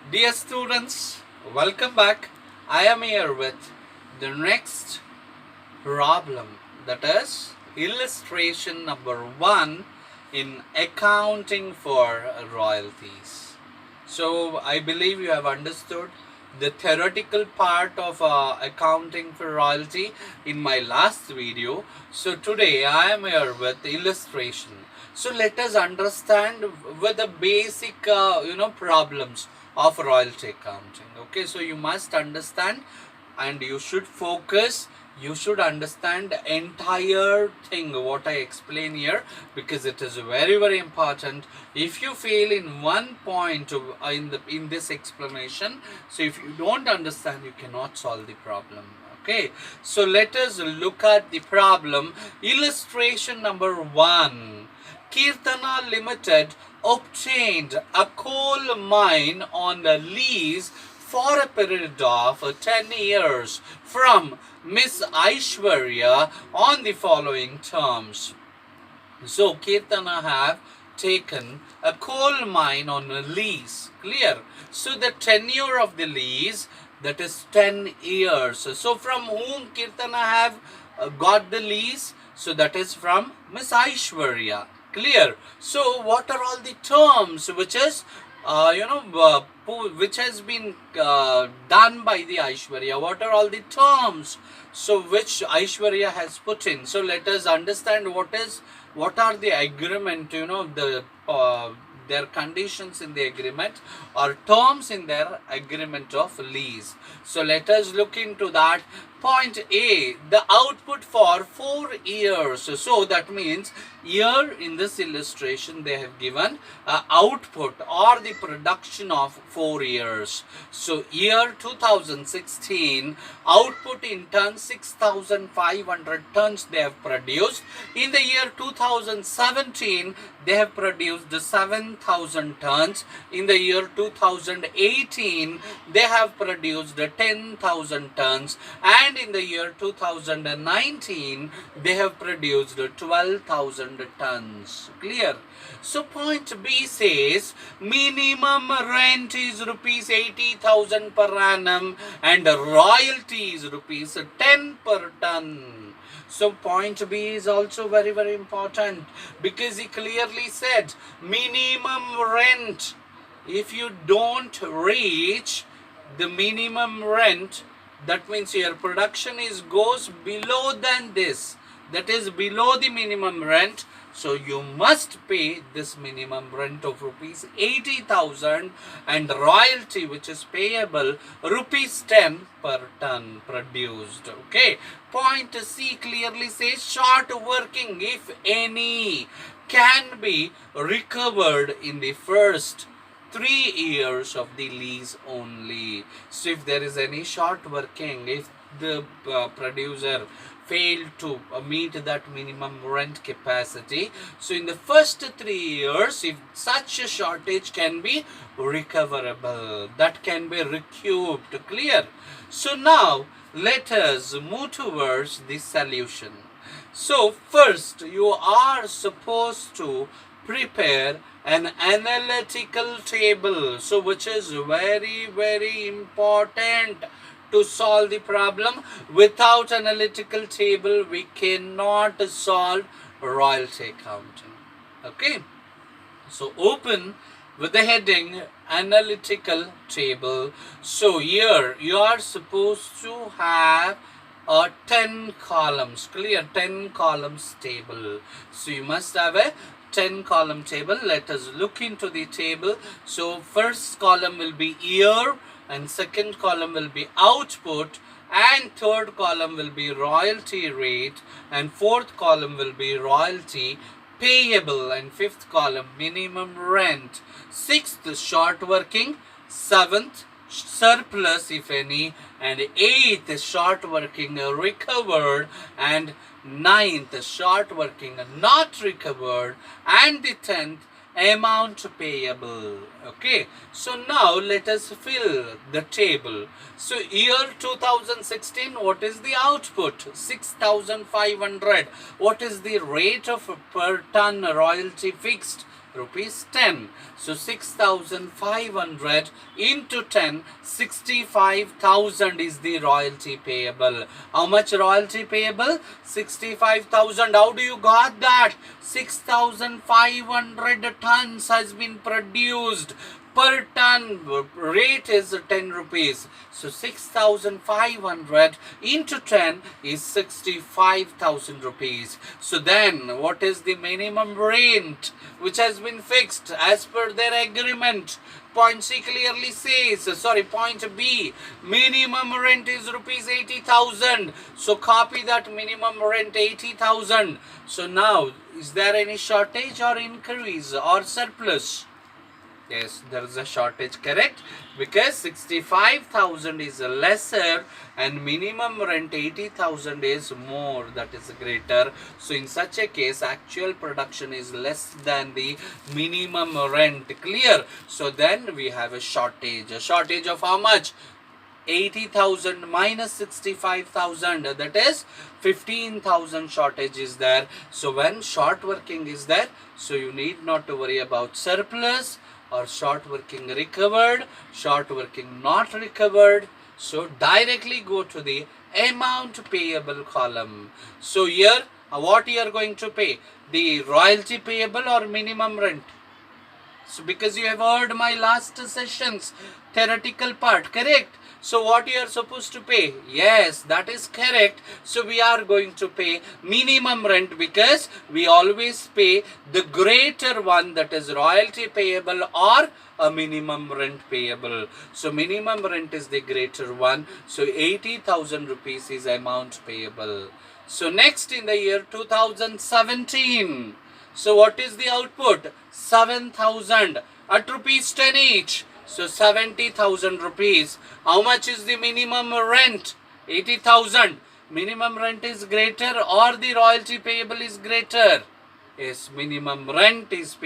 Dear students, welcome back. I am here with the next problem, that is illustration number 1 in accounting for royalties. So I believe you have understood the theoretical part of accounting for royalty in my last video. So today I am here with illustration. So let us understand with the basic problems of royalty accounting. Okay, so you must understand and you should focus, you should understand the entire thing what I explain here, because it is very important. If you fail in one point in this explanation, so if you don't understand, you cannot solve the problem. Okay, so let us look at the problem. Illustration number 1. Kirtana Limited obtained a coal mine on a lease for a period of 10 years from Miss Aishwarya on the following terms. So Kirtana have taken a coal mine on a lease. Clear? So the tenure of the lease, that is 10 years. So from whom Kirtana have got the lease? So that is from Miss Aishwarya. Clear? So what are all the terms which is which has been done by the Aishwarya? What are all the terms so which Aishwarya has put in? So let us understand what are the agreement, their conditions in the agreement or terms in their agreement of lease. So let us look into that. Point A, the output for 4 years. So that means here in this illustration they have given output or the production of 4 years. So year 2016, output in tons 6,500 tons they have produced. In the year 2017, they have produced 7,000 tons. In the year 2018, they have produced 10,000 tons. And in the year 2019, they have produced 12,000 tons. Clear? So point B says minimum rent is rupees 80,000 per annum and royalty is rupees 10 per ton. So point B is also very important, because he clearly said minimum rent. If you don't reach the minimum rent, that means your production goes below than this, that is below the minimum rent. So you must pay this minimum rent of rupees 80,000 and royalty which is payable rupees 10 per ton produced. Okay. Point C clearly says short working, if any, can be recovered in the first 3 years of the lease only. So if there is any short working, if the producer failed to meet that minimum rent capacity, so in the first 3 years, if such a shortage can be recoverable, that can be recouped. Clear? So now let us move towards the solution. So first you are supposed to prepare an analytical table, so which is very important to solve the problem. Without analytical table we cannot solve royalty accounting. Okay, so open with the heading analytical table. So here you are supposed to have 10 columns. Clear? 10 columns table. So you must have a 10 column table. Let us look into the table. So first column will be year, and second column will be output, and third column will be royalty rate, and fourth column will be royalty payable, and fifth column minimum rent, sixth short working, seventh surplus if any, and eighth short working recovered, and ninth short working not recovered, and the 10th amount payable. Okay, so now let us fill the table. So year 2016, what is the output? 6,500. What is the rate of per ton royalty fixed? rupees 10. So 6,500 into 10, 65,000 is the royalty payable. How much royalty payable? 65,000. How do you got that? 6,500 tons has been produced. Per ton rate is 10 rupees. So 6,500 into 10 is 65,000 rupees. So then what is the minimum rent which has been fixed as per their agreement? Point C clearly says, point B, minimum rent is rupees 80,000. So copy that minimum rent 80,000. So now, is there any shortage or increase or surplus? Yes, there is a shortage, correct? Because 65,000 is lesser and minimum rent 80,000 is more, that is greater. So in such a case, actual production is less than the minimum rent. Clear? So then we have a shortage. A shortage of how much? 80,000 minus 65,000, that is 15,000 shortage is there. So when short working is there, so you need not to worry about surplus or short working recovered, short working not recovered. So directly go to the amount payable column. So here what you are going to pay? The royalty payable or minimum rent? So because you have heard my last sessions theoretical part, correct? So what you are supposed to pay? Yes, that is correct. So we are going to pay minimum rent because we always pay the greater one, that is royalty payable or a minimum rent payable. So minimum rent is the greater one. So 80,000 rupees is amount payable. So next in the year 2017. So what is the output? 7,000 at rupees 10 each. So 70,000 rupees. How much is the minimum rent? 80,000. Minimum rent is greater or the royalty payable is greater? Yes, minimum rent is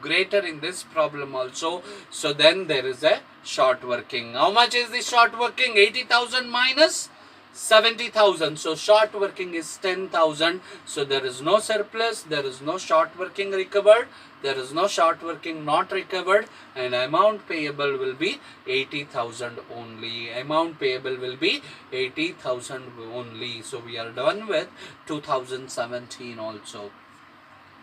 greater in this problem also. So then there is a short working. How much is the short working? 80,000 minus 70,000. So short working is 10,000. So there is no surplus, there is no short working recovered, there is no short working not recovered, and amount payable will be 80,000 only. Amount payable will be 80,000 only. So we are done with 2017 also.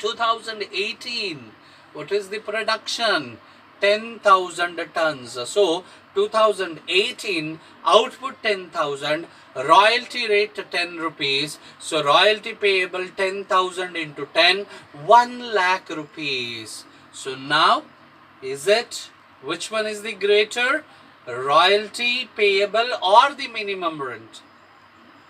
2018, what is the production? 10,000 tons. So 2018 output 10,000, royalty rate 10 rupees. So royalty payable 10,000 into 10, 1 lakh rupees. So now is it, which one is the greater? Royalty payable or the minimum rent?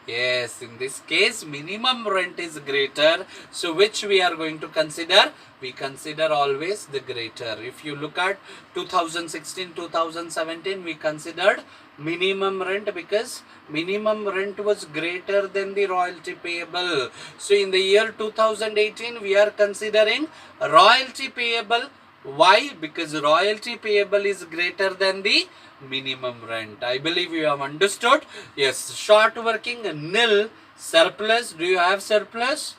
Yes, in this case minimum rent is greater. So which we are going to consider? We consider always the greater. If you look at 2016, 2017, we considered minimum rent because minimum rent was greater than the royalty payable. So in the year 2018, we are considering royalty payable. Why? Because royalty payable is greater than the minimum rent. I believe you have understood. Yes, short working nil, surplus. Do you have surplus?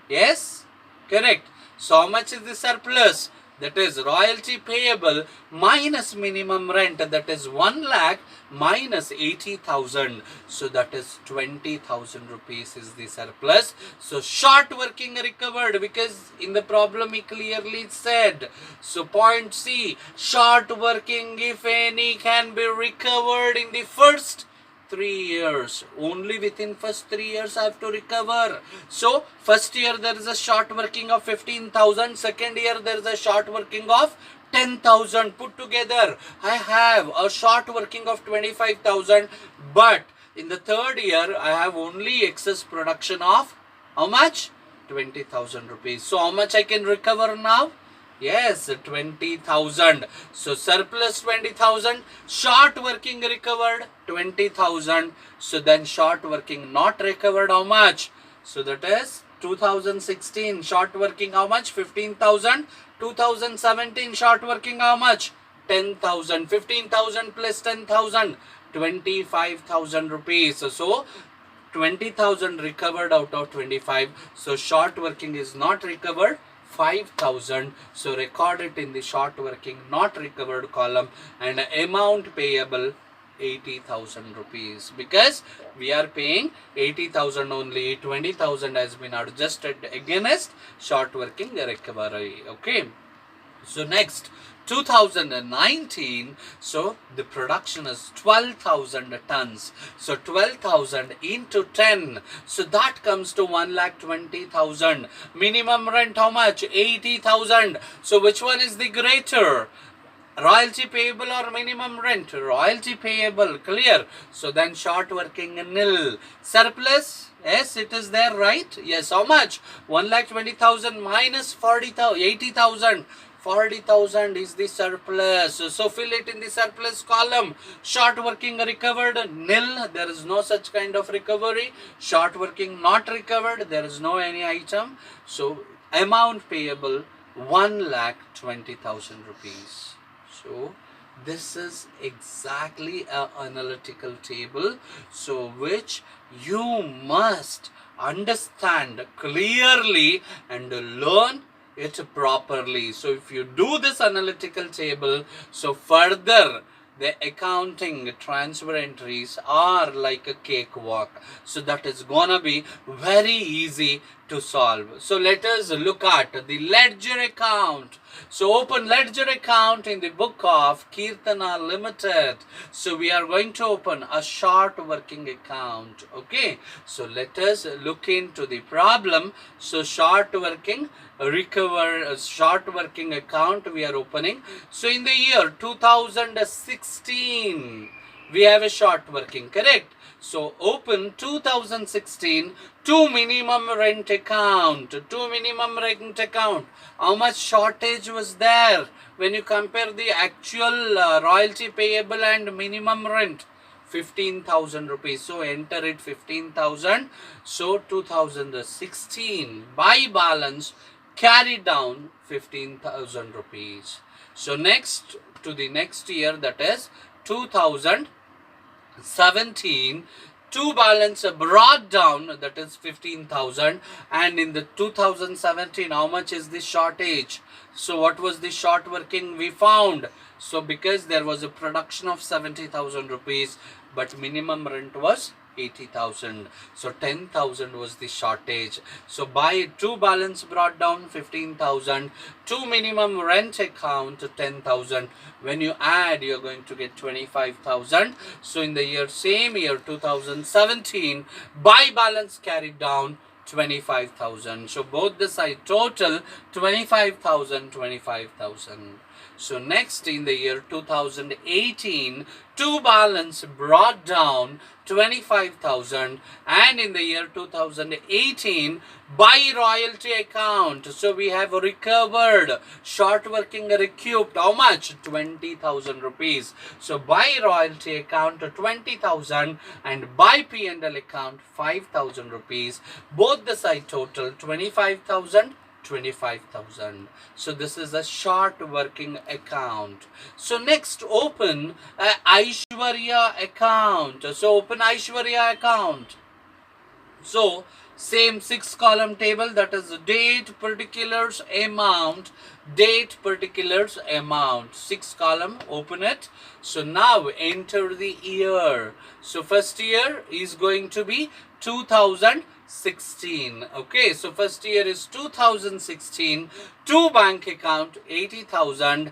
Yes, correct. So how much is the surplus? That is royalty payable minus minimum rent, that is 1 lakh minus 80,000. So that is 20,000 rupees is the surplus. So short working recovered because in the problem he clearly said. So point C, short working if any can be recovered in the first 3 years. Only within first 3 years I have to recover. So first year there is a short working of 15,000. Second year there is a short working of 10,000. Put together I have a short working of 25,000. But in the third year I have only excess production of how much? 20,000 rupees. So how much I can recover now? Yes, 20,000. So surplus 20,000, short working recovered 20,000. So then short working not recovered how much? So that is 2016 short working how much? 15,000. 2017 short working how much? 10,000. 15,000 plus 10,000, 25,000 rupees. So 20,000 recovered out of 25. So short working is not recovered. 5,000. So record it in the short working not recovered column, and amount payable 80,000 rupees, because we are paying 80,000 only. 20,000 has been adjusted against short working recovery. Okay. So next, 2019, so the production is 12,000 tons. So 12,000 into 10, so that comes to 1,20,000. Minimum rent how much? 80,000. So which one is the greater? Royalty payable or minimum rent? Royalty payable, clear. So then short working nil. Surplus, yes, it is there, right? Yes, how much? 1,20,000 minus 40,000, 80,000. 40,000 is the surplus. So fill it in the surplus column. Short working recovered nil. There is no such kind of recovery. Short working not recovered. There is no any item. So amount payable 1,20,000 rupees. So this is exactly an analytical table, so which you must understand clearly and learn it properly. So if you do this analytical table, so further the accounting transfer entries are like a cakewalk. So that is gonna be very easy to solve. So let us look at the ledger account. So open ledger account in the book of Kirtana Limited. So we are going to open a short working account. Okay. So let us look into the problem. So short working short working account we are opening. So in the year 2016 we have a short working, correct? So open 2016 to minimum rent account. To minimum rent account, how much shortage was there when you compare the actual royalty payable and minimum rent? 15,000 rupees. So enter it 15,000. So 2016 by balance carry down 15,000 rupees. So next to the next year, that is 2017, to balance brought down, that is 15,000. And in the 2017, how much is the shortage? So what was the short working we found? So because there was a production of 70,000 rupees, but minimum rent was 80,000. So 10,000 was the shortage. So by to balance brought down 15,000, to minimum rent account 10,000. When you add, you're going to get 25,000. So in the same year 2017, by balance carried down 25,000. So both the side total 25,000, 25,000. So next in the year 2018, to balance brought down 25,000, and in the year 2018 by royalty account, so we have recovered short working recouped how much? 20,000 rupees. So by royalty account 20,000 and by P&L account 5,000 rupees. Both the side total 25,000, 25,000. So this is a short working account. So next open Aishwarya account. So open Aishwarya account. So same 6 column table, that is date, particulars, amount, date, particulars, amount. 6 column, open it. So now enter the year. So first year is going to be 2016. Okay, so first year is 2016. To bank account 80,000.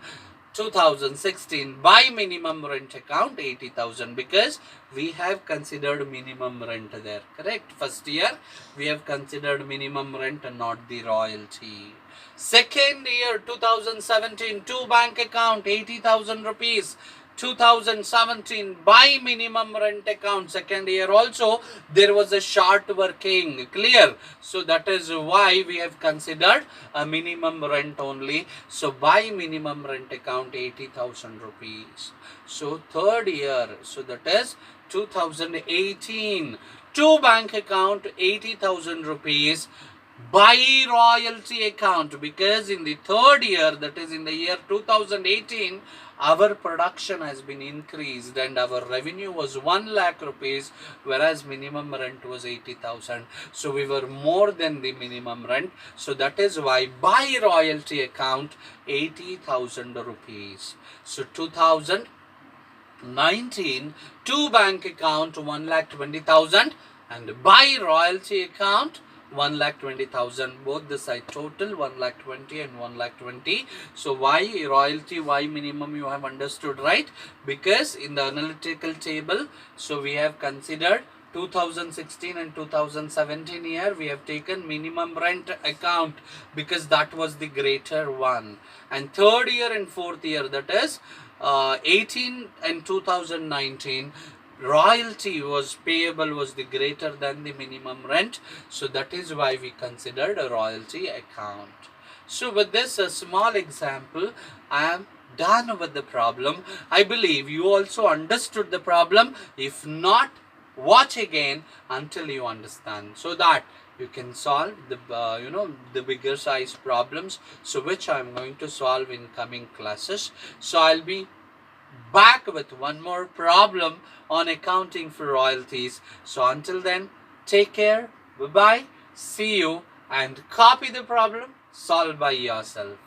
2016 by minimum rent account 80,000, because we have considered minimum rent there, correct? First year we have considered minimum rent and not the royalty. Second year 2017, to bank account 80,000 rupees. 2017 by minimum rent account. Second year also there was a short working, clear? So that is why we have considered a minimum rent only. So by minimum rent account 80,000 rupees. So third year, so that is 2018, to bank account 80,000 rupees. By royalty account, because in the third year, that is in the year 2018, our production has been increased and our revenue was 1 lakh rupees, whereas minimum rent was 80,000. So we were more than the minimum rent. So that is why by royalty account 80,000 rupees. So 2019 to bank account 1,20,000 and by royalty account 1,20,000. Both the side total 1,20,000 and 1,20,000. So why royalty, why minimum, you have understood, right? Because in the analytical table, so we have considered 2016 and 2017 year, we have taken minimum rent account because that was the greater one, and third year and fourth year, that is 18 and 2019, royalty was payable was the greater than the minimum rent. So that is why we considered a royalty account. So with this a small example, I am done with the problem. I believe you also understood the problem. If not, watch again until you understand, so that you can solve the the bigger size problems, so which I am going to solve in coming classes. So I'll be back with one more problem on accounting for royalties. So until then, take care, bye bye, see you, and copy the problem, solve by yourself.